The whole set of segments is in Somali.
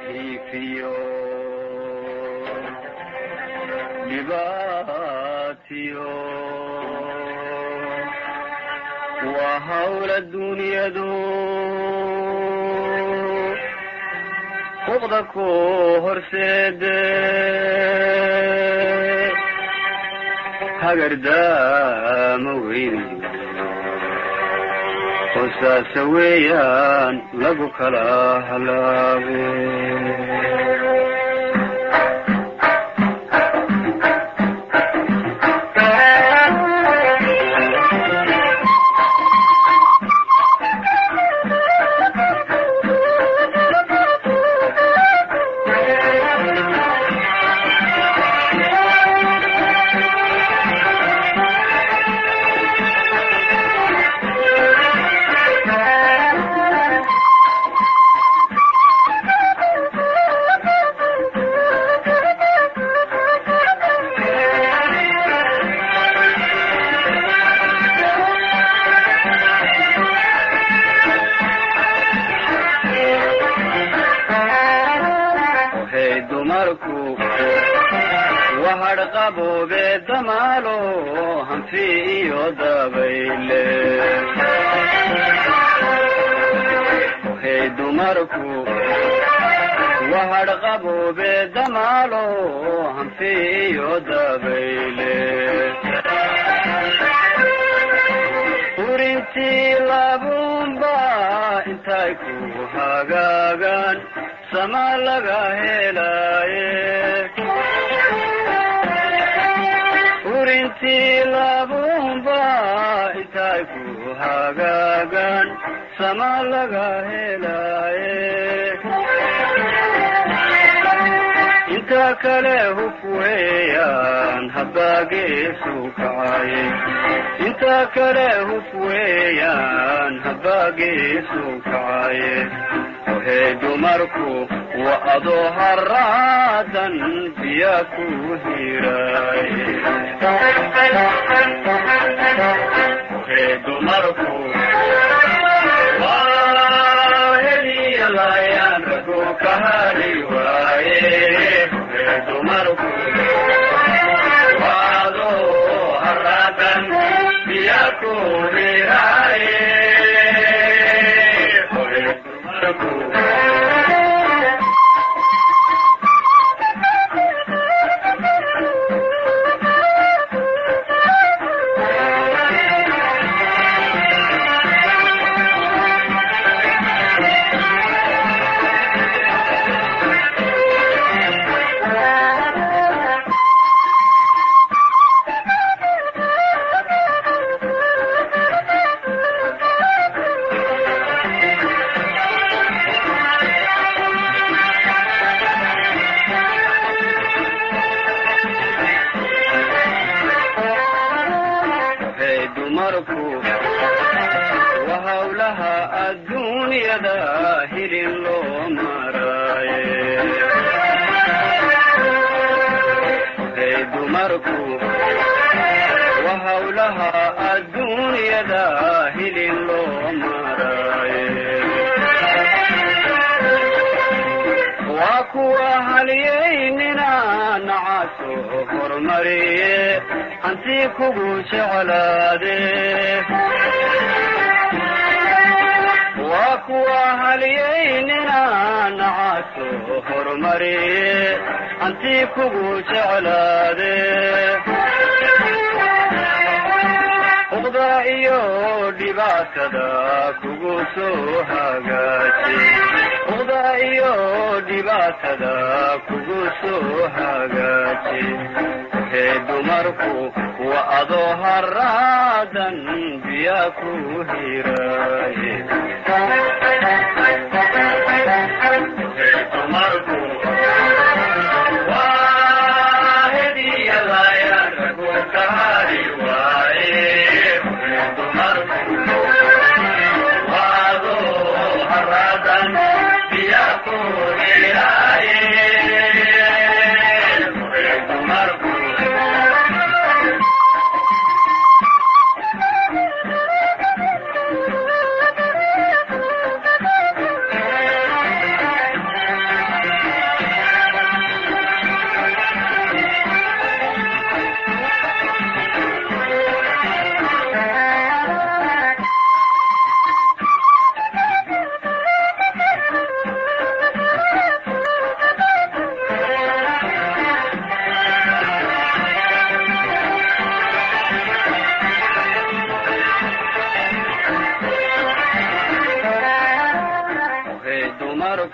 hiifiyo dhibaatiyo waa hawla dunyadu uqda ku horseede hagardaama weyni qosaasa weeyaan lagu kala halaabe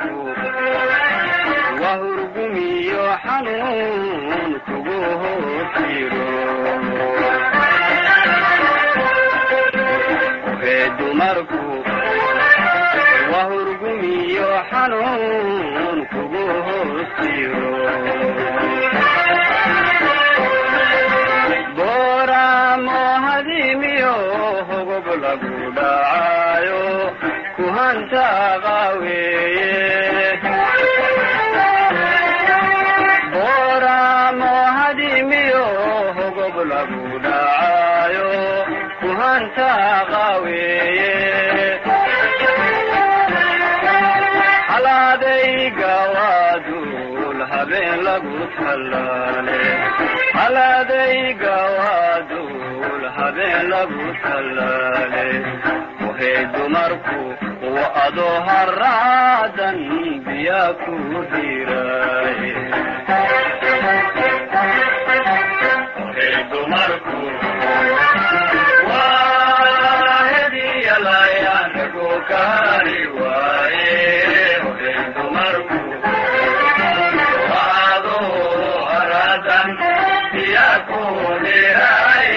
dumarku wahurgumiyo xanuun kugu hoosjiro dumarku wahurgumiyo xanuun kugu hoosjiro booramo hadimiyo hogob lagu dhacayo kuhanta qaweeye booramo hadimiyo hogob lagu dhacayo kuhanta qaweeye haladayga waadul habeen lagu tallaale haladayga waadul habeen lagu tallaale waxay dumarku wa adoo haraadan biyaa ku hiray waxay dumarku waa hediya layaanagu kaari waaye waxay dumarku waa adoo haraadan biyaa ku hiray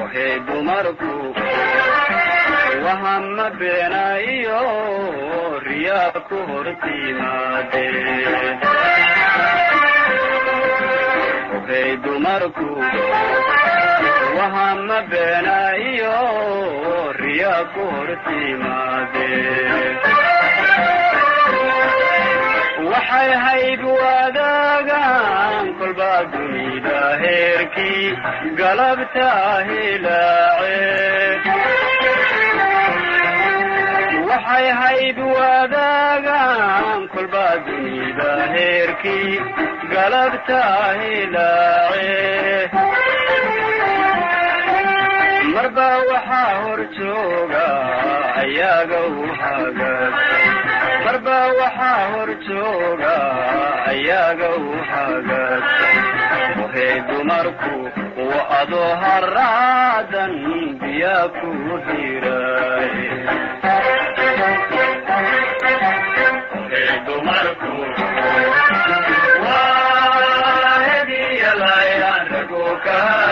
waxay dumarku wahama beenayo riyaa ku hortimaade waxay dumarku wahama beenayo riyaa ku hortimaade waxay hayd wadaagaan kolbaa dunida heerkii galabta hilaace waxay hayd wadaagaan kolbaa dunida heerkii galabta hilaace marba waxaa hor jooga ayaga u hagaagsan marba waxaa hor jooga ayaga u hagaagsan waxay dumarku wa adoo haraadan biyaa ku hiray waxay dumarku waa hediya layaanagu kaari